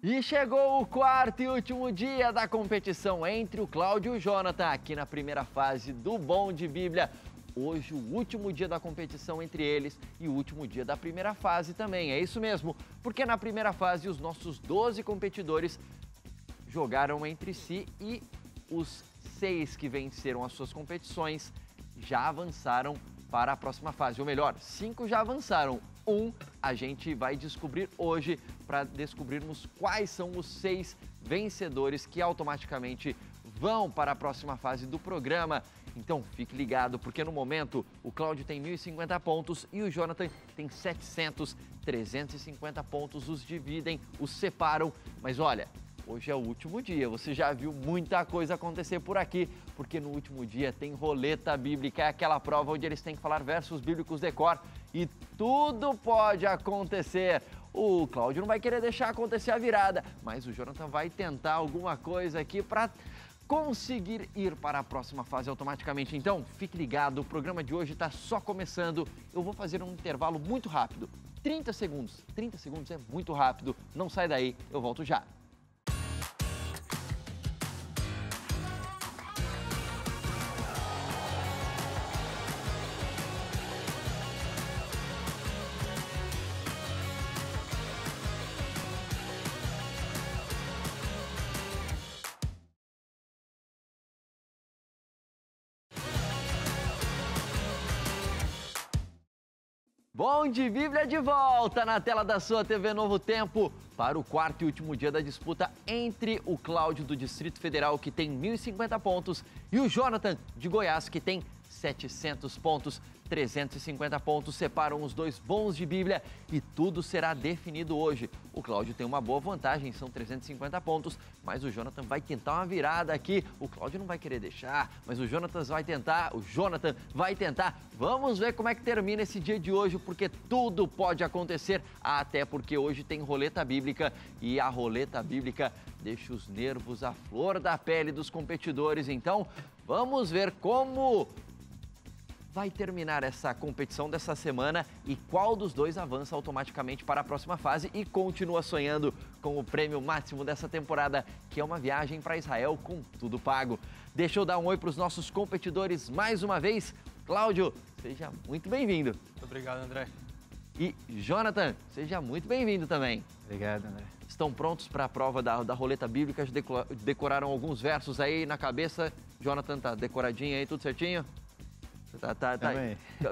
E chegou o quarto e último dia da competição entre o Cláudio e o Jonathan, aqui na primeira fase do Bom de Bíblia. Hoje, o último dia da competição entre eles e o último dia da primeira fase também. É isso mesmo, porque na primeira fase os nossos 12 competidores jogaram entre si e os 6 que venceram as suas competições já avançaram para a próxima fase. Ou melhor, 5 já avançaram. A gente vai descobrir hoje para descobrirmos quais são os 6 vencedores que automaticamente vão para a próxima fase do programa. Então fique ligado, porque no momento o Cláudio tem 1.050 pontos e o Jonathan tem 700, 350 pontos, os dividem, os separam. Mas olha, hoje é o último dia, você já viu muita coisa acontecer por aqui, porque no último dia tem roleta bíblica, é aquela prova onde eles têm que falar versos bíblicos de cor e tudo pode acontecer. O Cláudio não vai querer deixar acontecer a virada, mas o Jonathan vai tentar alguma coisa aqui para conseguir ir para a próxima fase automaticamente. Então, fique ligado, o programa de hoje está só começando. Eu vou fazer um intervalo muito rápido, 30 segundos. 30 segundos é muito rápido, não sai daí, eu volto já. Bom de Bíblia de volta na tela da sua TV Novo Tempo para o quarto e último dia da disputa entre o Cláudio do Distrito Federal, que tem 1.050 pontos, e o Jonathan de Goiás, que tem 700 pontos. 350 pontos separam os dois bons de Bíblia e tudo será definido hoje. O Cláudio tem uma boa vantagem, são 350 pontos, mas o Jonathan vai tentar uma virada aqui. O Cláudio não vai querer deixar, mas o Jonathan vai tentar. Vamos ver como é que termina esse dia de hoje, porque tudo pode acontecer, até porque hoje tem roleta bíblica e a roleta bíblica deixa os nervos à flor da pele dos competidores. Então, vamos ver como vai terminar essa competição dessa semana e qual dos dois avança automaticamente para a próxima fase e continua sonhando com o prêmio máximo dessa temporada, que é uma viagem para Israel com tudo pago. Deixa eu dar um oi para os nossos competidores mais uma vez. Cláudio, seja muito bem-vindo. Muito obrigado, André. E Jonathan, seja muito bem-vindo também. Obrigado, André. Estão prontos para a prova da roleta bíblica? Decoraram alguns versos aí na cabeça? Jonathan, tá decoradinho aí, tudo certinho? Tá.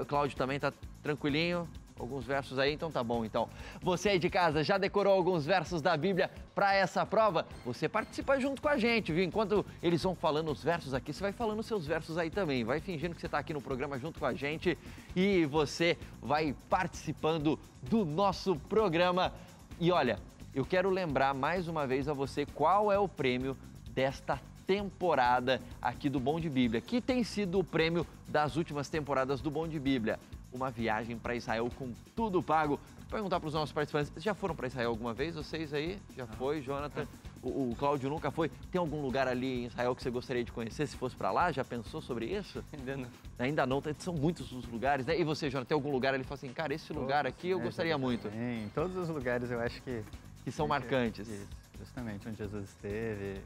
O Cláudio também tá tranquilinho, alguns versos aí, então tá bom. Então, você aí de casa já decorou alguns versos da Bíblia para essa prova? Você participa junto com a gente, viu? Enquanto eles vão falando os versos aqui, você vai falando os seus versos aí também. Vai fingindo que você tá aqui no programa junto com a gente e você vai participando do nosso programa. E olha, eu quero lembrar mais uma vez a você qual é o prêmio desta temporada aqui do Bom de Bíblia, que tem sido o prêmio das últimas temporadas do Bom de Bíblia. Uma viagem para Israel com tudo pago. Vou perguntar para os nossos participantes, já foram para Israel alguma vez? Vocês aí? Já foi, Jonathan? O Cláudio nunca foi? Tem algum lugar ali em Israel que você gostaria de conhecer se fosse para lá? Já pensou sobre isso? Ainda não. Ainda não, são muitos os lugares, né? E você, Jonathan, tem algum lugar ali que fala assim, cara, esse lugar aqui eu gostaria muito? Em todos os lugares eu acho que são marcantes. Isso, justamente onde Jesus esteve,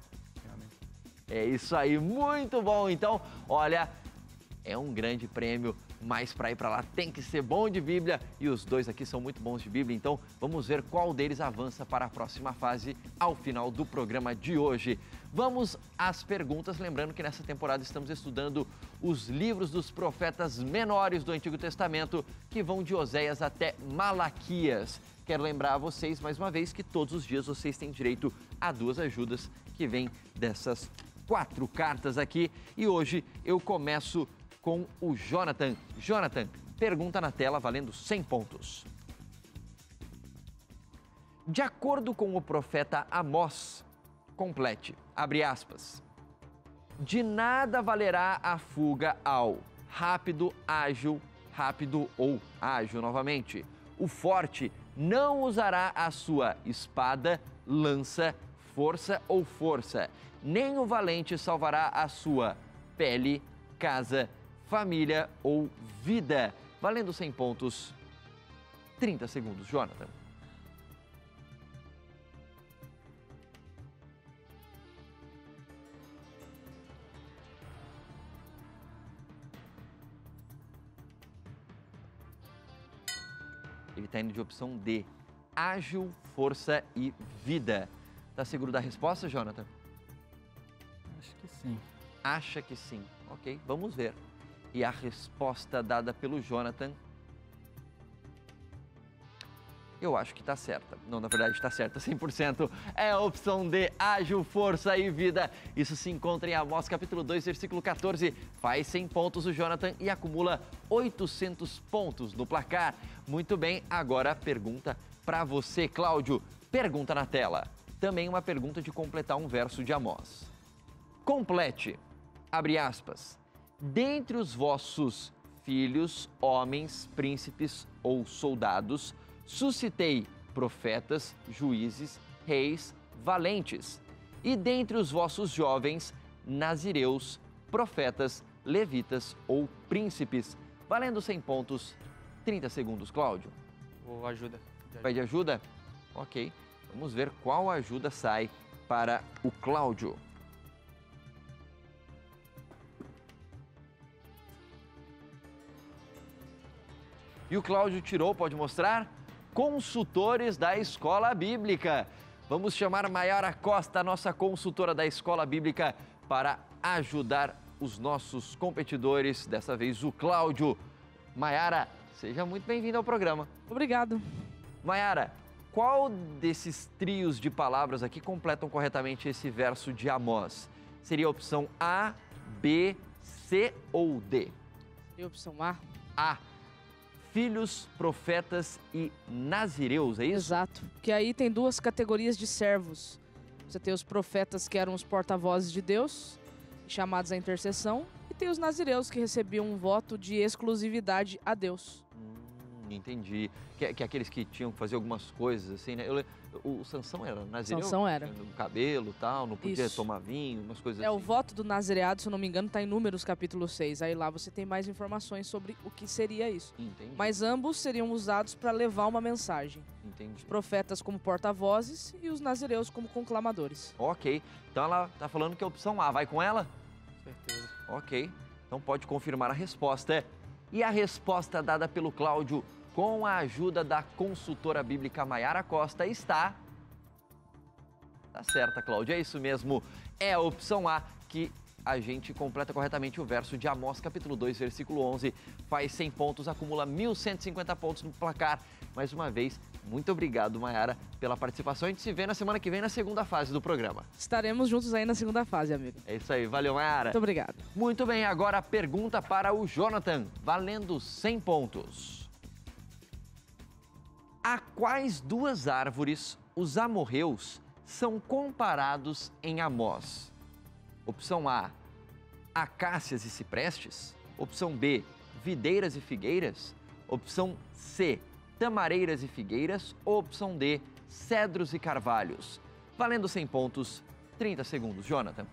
realmente. É isso aí, muito bom. Então, olha, é um grande prêmio, mas para ir para lá tem que ser bom de Bíblia e os dois aqui são muito bons de Bíblia. Então, vamos ver qual deles avança para a próxima fase ao final do programa de hoje. Vamos às perguntas, lembrando que nessa temporada estamos estudando os livros dos profetas menores do Antigo Testamento, que vão de Oséias até Malaquias. Quero lembrar a vocês, mais uma vez, que todos os dias vocês têm direito a 2 ajudas que vêm dessas 4 cartas aqui. E hoje eu começo com o Jonathan. Jonathan, pergunta na tela valendo 100 pontos. De acordo com o profeta Amós, complete, abre aspas, de nada valerá a fuga ao rápido ou ágil novamente. O forte não usará a sua espada, lança, força ou força, nem o valente salvará a sua pele, casa, família ou vida. Valendo 100 pontos, 30 segundos, Jonathan. Ele está indo de opção D, ágil, força e vida. Tá seguro da resposta, Jonathan? Acho que sim. Acha que sim. Ok, vamos ver. E a resposta dada pelo Jonathan, eu acho que está certa. Não, na verdade está certa, 100%. É a opção D, ágil, força e vida. Isso se encontra em Amós, capítulo 2, versículo 14. Faz 100 pontos o Jonathan e acumula 800 pontos no placar. Muito bem, agora a pergunta para você, Cláudio. Pergunta na tela. Também uma pergunta de completar um verso de Amós. Complete, abre aspas, dentre os vossos filhos, homens, príncipes ou soldados, suscitei profetas, juízes, reis, valentes. E dentre os vossos jovens, nazireus, profetas, levitas ou príncipes. Valendo 100 pontos, 30 segundos, Cláudio. Ou ajuda. Pede ajuda? Ok. Vamos ver qual ajuda sai para o Cláudio. E o Cláudio tirou, pode mostrar? Consultores da Escola Bíblica. Vamos chamar a Maiara Costa, nossa consultora da Escola Bíblica, para ajudar os nossos competidores, dessa vez o Cláudio. Maiara, seja muito bem-vinda ao programa. Obrigado. Maiara, qual desses trios de palavras aqui completam corretamente esse verso de Amós? Seria a opção A, B, C ou D? E a opção A? A. Filhos, profetas e nazireus, é isso? Exato. Que aí tem duas categorias de servos. Você tem os profetas, que eram os porta-vozes de Deus, chamados à intercessão, e tem os nazireus, que recebiam um voto de exclusividade a Deus. Entendi. Que aqueles que tinham que fazer algumas coisas, assim, né? O Sansão era nazireu? Sansão era. No cabelo e tal, não podia Isso. tomar vinho, umas coisas É, assim. o voto do nazireado, se eu não me engano, está em Números capítulo 6. Aí lá você tem mais informações sobre o que seria isso. Entendi. Mas ambos seriam usados para levar uma mensagem. Entendi. Os profetas como porta-vozes e os nazireus como conclamadores. Ok. Então ela tá falando que é a opção A. Vai com ela? Certeza. Ok. Então pode confirmar a resposta. E a resposta dada pelo Cláudio, com a ajuda da consultora bíblica Maiara Costa, está... Tá certa, Cláudia, é isso mesmo. É a opção A que a gente completa corretamente o verso de Amós, capítulo 2, versículo 11. Faz 100 pontos, acumula 1.150 pontos no placar. Mais uma vez, muito obrigado, Maiara, pela participação. A gente se vê na semana que vem na segunda fase do programa. Estaremos juntos aí na segunda fase, amigo. É isso aí, valeu, Maiara. Muito obrigado. Muito bem, agora a pergunta para o Jonathan, valendo 100 pontos. A quais duas árvores os amorreus são comparados em Amós? Opção A, acácias e ciprestes. Opção B, videiras e figueiras. Opção C, tamareiras e figueiras. Ou opção D, cedros e carvalhos. Valendo 100 pontos, 30 segundos. Jonathan.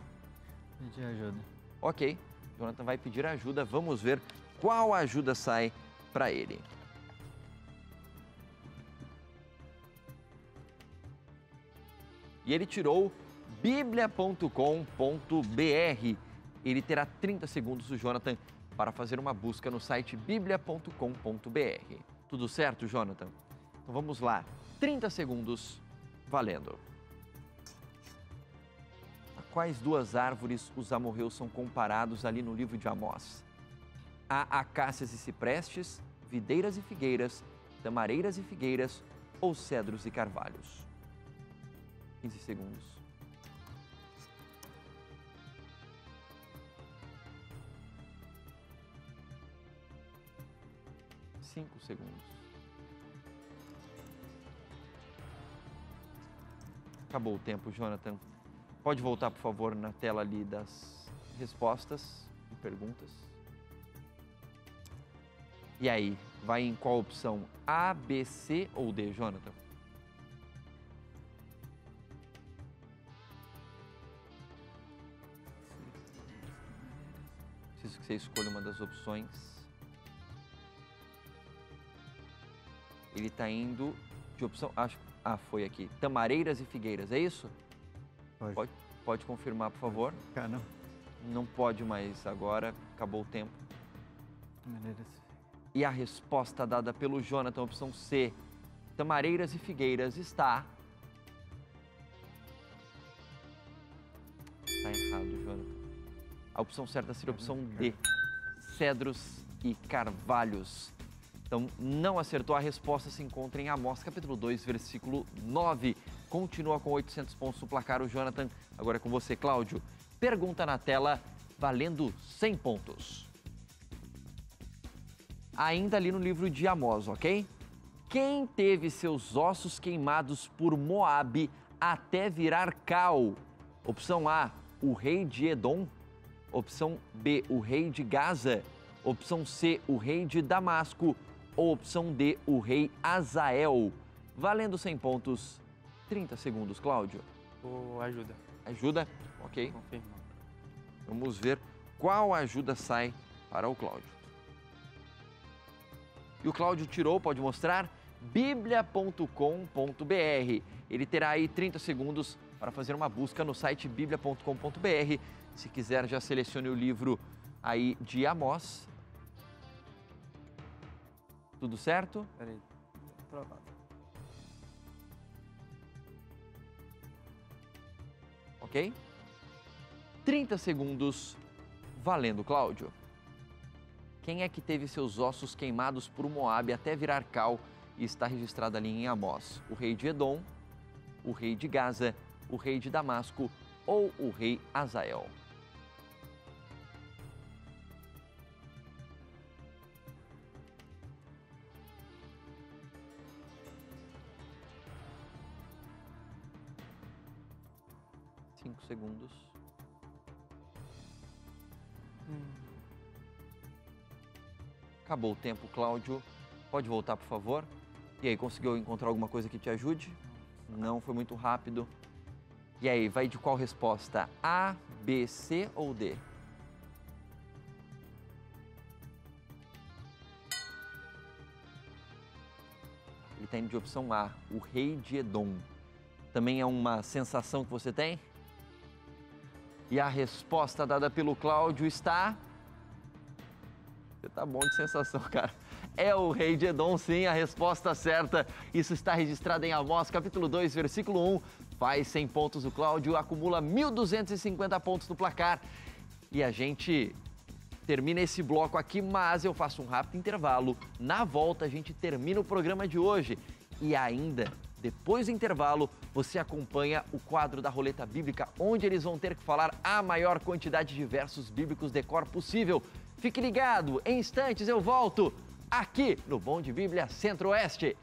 Pedir ajuda. Ok, Jonathan vai pedir ajuda. Vamos ver qual ajuda sai para ele. E ele tirou biblia.com.br. Ele terá 30 segundos, o Jonathan, para fazer uma busca no site biblia.com.br. Tudo certo, Jonathan? Então vamos lá. 30 segundos, valendo. A quais duas árvores os amorreus são comparados ali no livro de Amós? A acácias e ciprestes, videiras e figueiras, tamareiras e figueiras ou cedros e carvalhos? 15 segundos. Cinco segundos. Acabou o tempo, Jonathan. Pode voltar, por favor, na tela ali das respostas e perguntas. E aí, vai em qual opção? A, B, C ou D, Jonathan? Preciso que você escolha uma das opções. Ele está indo de opção... foi aqui. Tamareiras e figueiras, é isso? Pode confirmar, por favor. Não. Não pode mais agora, acabou o tempo. Tamareiras. E a resposta dada pelo Jonathan, opção C, tamareiras e figueiras, está... Está errado, Jonathan. A opção certa seria a opção D, cedros e carvalhos. Então, não acertou. A resposta se encontra em Amós, capítulo 2, versículo 9. Continua com 800 pontos no placar o Jonathan. Agora é com você, Cláudio. Pergunta na tela, valendo 100 pontos. Ainda ali no livro de Amós, ok? Quem teve seus ossos queimados por Moabe até virar cal? Opção A, o rei de Edom. Opção B, o rei de Gaza. Opção C, o rei de Damasco. Ou opção D, o rei Azael. Valendo 100 pontos, 30 segundos, Cláudio. Ajuda. Ajuda? Ok. Confirma. Vamos ver qual ajuda sai para o Cláudio. E o Cláudio tirou, pode mostrar, biblia.com.br. Ele terá aí 30 segundos para fazer uma busca no site biblia.com.br. Se quiser, já selecione o livro aí de Amós. Tudo certo? Peraí. Aprovado. Ok? 30 segundos, valendo, Cláudio. Quem é que teve seus ossos queimados por Moabe até virar cal e está registrado ali em Amós? O rei de Edom, o rei de Gaza, o rei de Damasco ou o rei Azael? Segundos. Acabou o tempo, Cláudio. Pode voltar, por favor. E aí, conseguiu encontrar alguma coisa que te ajude? Não, foi muito rápido. E aí, vai de qual resposta? A, B, C ou D? Ele está indo de opção A, o rei de Edom. Também é uma sensação que você tem? E a resposta dada pelo Cláudio está... Você tá bom de sensação, cara. É o rei de Edom, sim, a resposta certa. Isso está registrado em Amós, capítulo 2, versículo 1. Faz 100 pontos o Cláudio, acumula 1.250 pontos no placar. E a gente termina esse bloco aqui, mas eu faço um rápido intervalo. Na volta, a gente termina o programa de hoje. E ainda... Depois do intervalo, você acompanha o quadro da Roleta Bíblica, onde eles vão ter que falar a maior quantidade de versos bíblicos de cor possível. Fique ligado, em instantes eu volto aqui no Bom de Bíblia Centro-Oeste.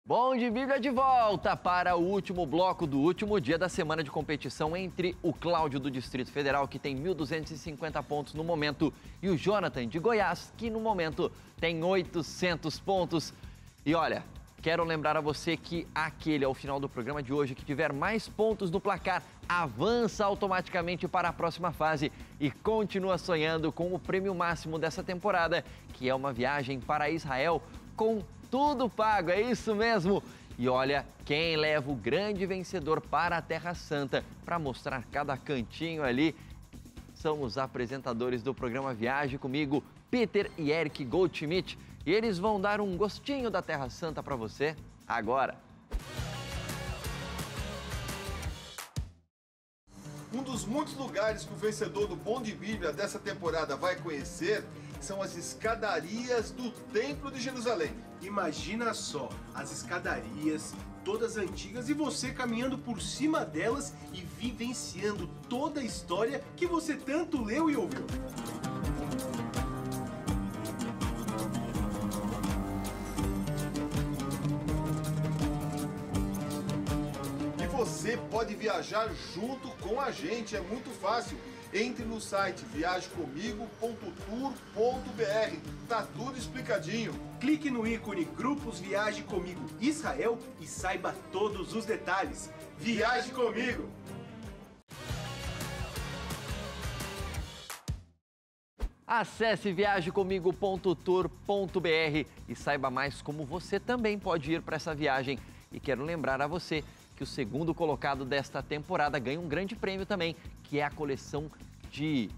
Bom de Bíblia de volta para o último bloco do último dia da semana de competição entre o Cláudio do Distrito Federal, que tem 1.250 pontos no momento, e o Jonathan de Goiás, que no momento tem 800 pontos. E olha, quero lembrar a você que aquele ao final do programa de hoje que tiver mais pontos no placar avança automaticamente para a próxima fase e continua sonhando com o prêmio máximo dessa temporada, que é uma viagem para Israel com tudo pago, é isso mesmo. E olha, quem leva o grande vencedor para a Terra Santa para mostrar cada cantinho ali são os apresentadores do programa Viaje Comigo, Peter e Eric Goldschmidt. E eles vão dar um gostinho da Terra Santa para você agora. Um dos muitos lugares que o vencedor do Bom de Bíblia dessa temporada vai conhecer são as escadarias do Templo de Jerusalém. Imagina só, as escadarias, todas antigas, e você caminhando por cima delas e vivenciando toda a história que você tanto leu e ouviu. E você pode viajar junto com a gente, é muito fácil. Entre no site viagecomigo.tour.br, tá tudo explicadinho. Clique no ícone Grupos Viaje Comigo Israel e saiba todos os detalhes. Viaje comigo! Acesse viagecomigo.tour.br e saiba mais como você também pode ir para essa viagem. E quero lembrar a você que o segundo colocado desta temporada ganha um grande prêmio também, que é a coleção de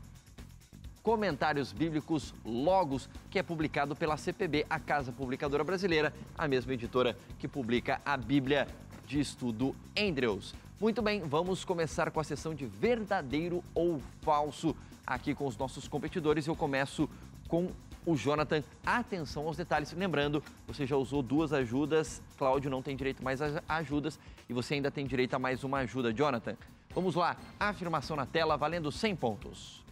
comentários bíblicos Logos, que é publicado pela CPB, a Casa Publicadora Brasileira, a mesma editora que publica a Bíblia de Estudo Andrews. Muito bem, vamos começar com a sessão de verdadeiro ou falso aqui com os nossos competidores. Eu começo com o Jonathan. Atenção aos detalhes. Lembrando, você já usou 2 ajudas, Cláudio não tem direito mais a ajudas e você ainda tem direito a mais uma ajuda. Jonathan, vamos lá. Afirmação na tela, valendo 100 pontos.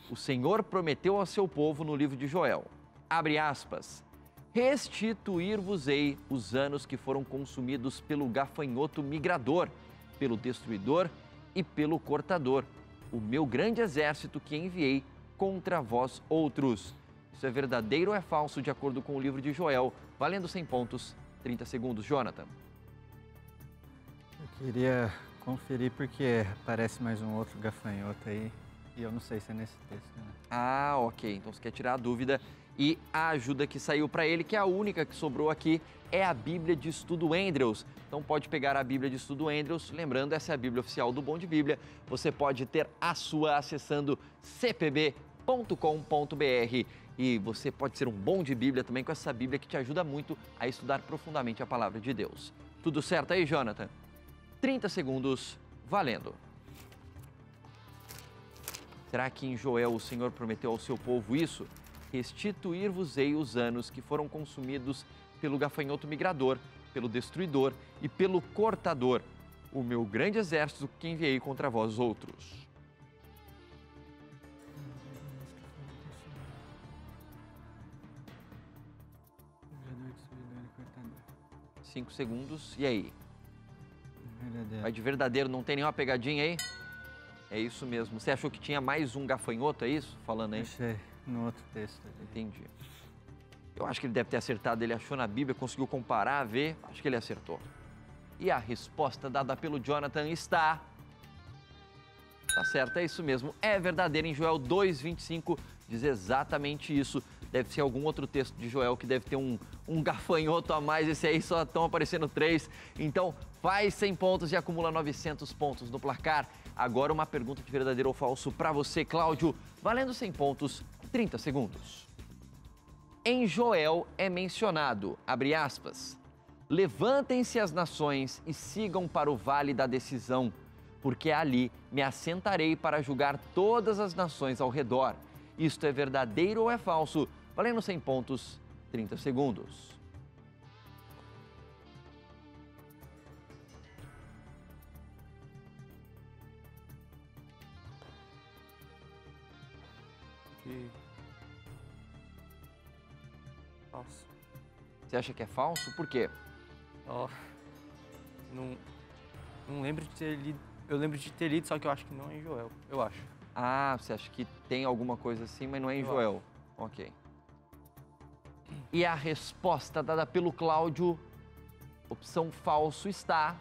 O Senhor prometeu ao seu povo no livro de Joel, abre aspas, restituir-vos-ei os anos que foram consumidos pelo gafanhoto migrador, pelo destruidor e pelo cortador, o meu grande exército que enviei contra vós outros. Isso é verdadeiro ou é falso de acordo com o livro de Joel? Valendo 100 pontos, 30 segundos. Jonathan. Eu queria conferir porque aparece mais um outro gafanhoto aí e eu não sei se é nesse texto, né? Ah, ok. Então você quer tirar a dúvida e a ajuda que saiu para ele, que é a única que sobrou aqui, é a Bíblia de Estudo Andrews. Então pode pegar a Bíblia de Estudo Andrews. Lembrando, essa é a Bíblia oficial do Bom de Bíblia. Você pode ter a sua acessando cpb.com.br. E você pode ser um bom de Bíblia também com essa Bíblia que te ajuda muito a estudar profundamente a Palavra de Deus. Tudo certo aí, Jonathan? 30 segundos, valendo. Será que em Joel o Senhor prometeu ao seu povo isso? Restituir-vos-ei os anos que foram consumidos pelo gafanhoto migrador, pelo destruidor e pelo cortador, o meu grande exército que enviei contra vós outros. Cinco segundos, e aí? Verdadeiro. Vai de verdadeiro, não tem nenhuma pegadinha aí? É isso mesmo. Você achou que tinha mais um gafanhoto, é isso? Falando aí? Achei no outro texto. Entendi. Eu acho que ele deve ter acertado, ele achou na Bíblia, conseguiu comparar, ver, acho que ele acertou. E a resposta dada pelo Jonathan está... Tá certo, é isso mesmo. É verdadeiro, em Joel 2:25 diz exatamente isso. Deve ser algum outro texto de Joel que deve ter um gafanhoto a mais. Esse aí só estão aparecendo 3. Então, faz 100 pontos e acumula 900 pontos no placar. Agora uma pergunta de verdadeiro ou falso para você, Cláudio. Valendo 100 pontos, 30 segundos. Em Joel é mencionado, abre aspas, levantem-se as nações e sigam para o vale da decisão, porque ali me assentarei para julgar todas as nações ao redor. Isto é verdadeiro ou é falso? Valendo 100 pontos, 30 segundos. Falso. Você acha que é falso? Por quê? Ó, não lembro de ter lido. Eu lembro de ter lido, só que eu acho que não é em Joel. Eu acho. Ah, você acha que tem alguma coisa assim, mas não é em Joel. Ok. E a resposta dada pelo Cláudio, opção falso, está...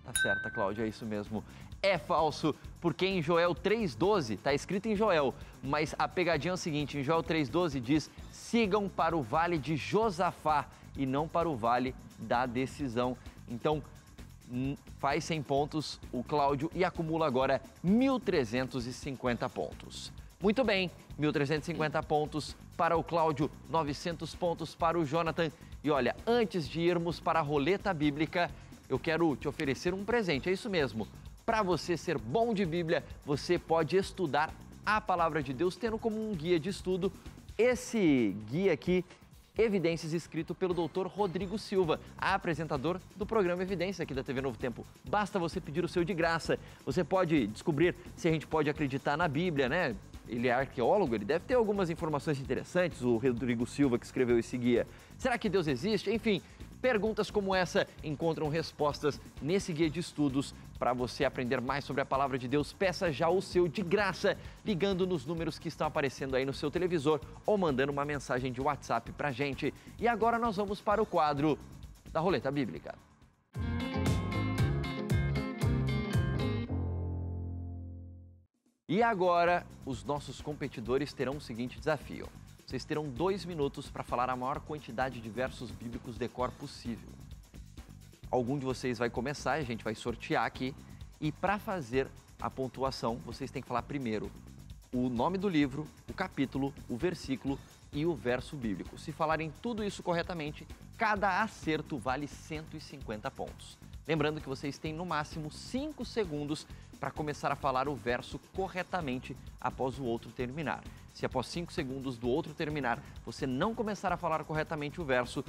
Tá certa, Cláudia, é isso mesmo. É falso, porque em Joel 3:12, tá escrito em Joel, mas a pegadinha é o seguinte, em Joel 3:12 diz, sigam para o vale de Josafá e não para o vale da decisão. Então, faz 100 pontos o Cláudio e acumula agora 1.350 pontos. Muito bem, 1.350 pontos para o Cláudio, 900 pontos para o Jonathan. E olha, antes de irmos para a roleta bíblica, eu quero te oferecer um presente, é isso mesmo. Para você ser bom de Bíblia, você pode estudar a Palavra de Deus tendo como um guia de estudo esse guia aqui, Evidências, escrito pelo Dr. Rodrigo Silva, apresentador do programa Evidências aqui da TV Novo Tempo. Basta você pedir o seu de graça. Você pode descobrir se a gente pode acreditar na Bíblia, né? Ele é arqueólogo, ele deve ter algumas informações interessantes, o Rodrigo Silva que escreveu esse guia. Será que Deus existe? Enfim, perguntas como essa encontram respostas nesse guia de estudos. Para você aprender mais sobre a Palavra de Deus, peça já o seu de graça, ligando nos números que estão aparecendo aí no seu televisor ou mandando uma mensagem de WhatsApp para a gente. E agora nós vamos para o quadro da Roleta Bíblica. E agora, os nossos competidores terão o seguinte desafio. Vocês terão 2 minutos para falar a maior quantidade de versos bíblicos de cor possível. Algum de vocês vai começar, a gente vai sortear aqui. E para fazer a pontuação, vocês têm que falar primeiro o nome do livro, o capítulo, o versículo e o verso bíblico. Se falarem tudo isso corretamente, cada acerto vale 150 pontos. Lembrando que vocês têm no máximo 5 segundos para começar a falar o verso corretamente após o outro terminar. Se após 5 segundos do outro terminar, você não começar a falar corretamente o verso,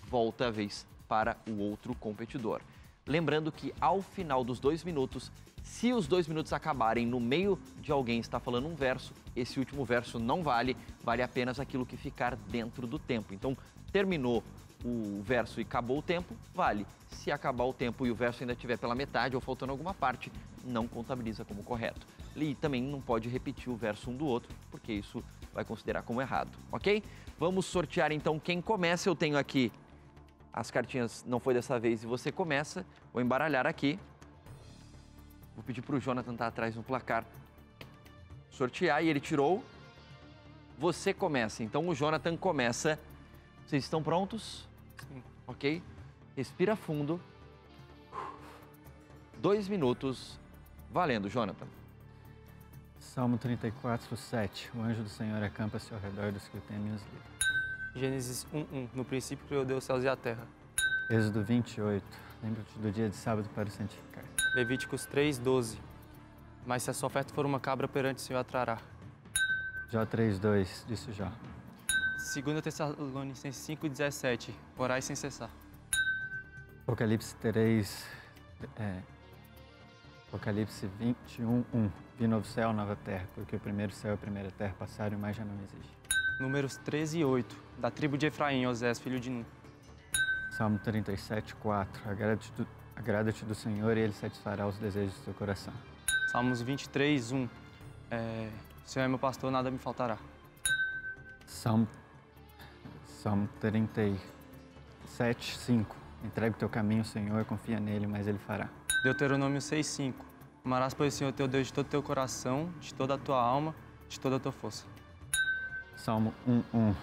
volta a vez para o outro competidor. Lembrando que ao final dos 2 minutos, se os 2 minutos acabarem no meio de alguém estar falando um verso, esse último verso não vale, vale apenas aquilo que ficar dentro do tempo. Então, terminou o verso e acabou o tempo, vale. Se acabar o tempo e o verso ainda estiver pela metade ou faltando alguma parte, não contabiliza como correto. E também não pode repetir o verso um do outro, porque isso vai considerar como errado, ok? Vamos sortear então quem começa. Eu tenho aqui as cartinhas, não foi dessa vez, e você começa. Vou embaralhar aqui. Vou pedir para o Jonathan estar atrás no placar. Sortear, e ele tirou. Você começa. Então o Jonathan começa. Vocês estão prontos? Sim. Ok? Respira fundo. 2 minutos. Valendo, Jonathan. Salmo 34, 7. O anjo do Senhor acampa-se ao redor dos que o temem e os livra. Gênesis 1:1. No princípio criou Deus os céus e a terra. Êxodo 28. Lembra-te do dia de sábado para o santificar. Levíticos 3:12. Mas se a sua oferta for uma cabra, perante o Senhor a trará. Jó 3:2. Disse Jó. 2 Tessalonicenses 5:17. Orai sem cessar. Apocalipse 3. Apocalipse 21:1. Vi novo céu, nova terra, porque o primeiro céu e a primeira terra passaram e mais já não existe. Números 13:8. Da tribo de Efraim, Osés, filho de Nun. Salmo 37, 4. Agrada-te do Senhor e Ele satisfará os desejos do teu coração. Salmos 23:1. O Senhor é meu pastor, nada me faltará. Salmo 37, 5. Entrega o teu caminho ao Senhor, confia nele, mas Ele fará. Deuteronômio 6:5. Amarás, pois, o Senhor teu Deus de todo o teu coração, de toda a tua alma, de toda a tua força. Salmo 1:1.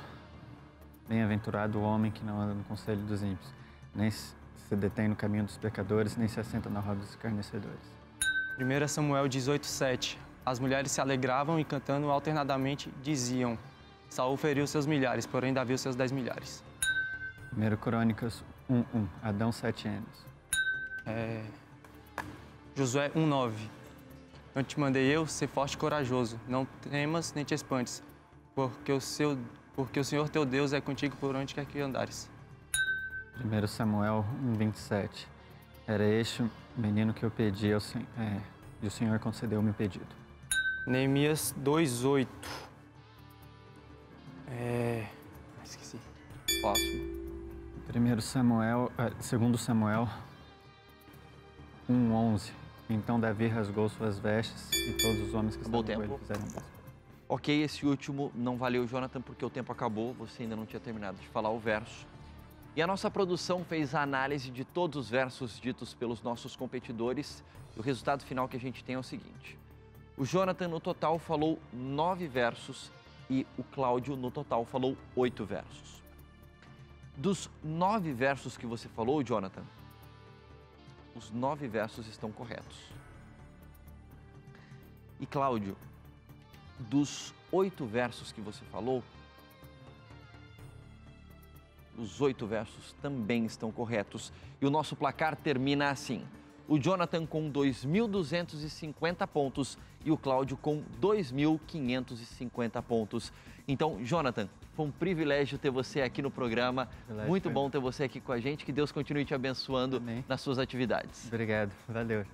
Bem-aventurado o homem que não anda no conselho dos ímpios, nem se detém no caminho dos pecadores, nem se assenta na roda dos escarnecedores. 1 Samuel 18:7. As mulheres se alegravam e cantando alternadamente diziam: Saul feriu seus milhares, porém Davi os seus 10 milhares. 1 Crônicas 1:1. Adão 7 anos. Josué 1:9. Não te mandei eu, ser forte e corajoso, não temas nem te espantes, porque o Senhor teu Deus é contigo por onde quer que andares. 1 Samuel 1:27. Era este o menino que eu pedi ao Senhor, e o Senhor concedeu o meu pedido. Neemias 2:8. Esqueci. Próximo. 2 Samuel 1:11. Então Davi rasgou suas vestes e todos os homens que Acabou estavam com o ele fizeram o mesmo. Ok, esse último não valeu, Jonathan, porque o tempo acabou, você ainda não tinha terminado de falar o verso. E a nossa produção fez a análise de todos os versos ditos pelos nossos competidores e o resultado final que a gente tem é o seguinte. O Jonathan, no total, falou 9 versos e o Cláudio, no total, falou 8 versos. Dos 9 versos que você falou, Jonathan, os 9 versos estão corretos. E Cláudio, dos 8 versos que você falou, os 8 versos também estão corretos. E o nosso placar termina assim. O Jonathan com 2.250 pontos e o Cláudio com 2.550 pontos. Então, Jonathan, foi um privilégio ter você aqui no programa. Muito bom ter você aqui com a gente. Que Deus continue te abençoando nas suas atividades. Obrigado, valeu.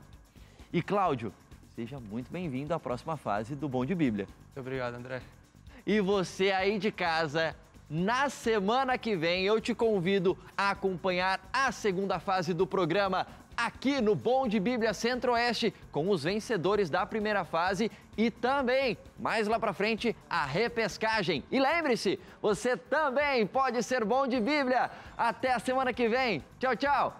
E Cláudio, seja muito bem-vindo à próxima fase do Bom de Bíblia. Muito obrigado, André. E você aí de casa, na semana que vem eu te convido a acompanhar a segunda fase do programa aqui no Bom de Bíblia Centro-Oeste com os vencedores da primeira fase e também, mais lá pra frente, a repescagem. E lembre-se, você também pode ser bom de Bíblia. Até a semana que vem. Tchau, tchau.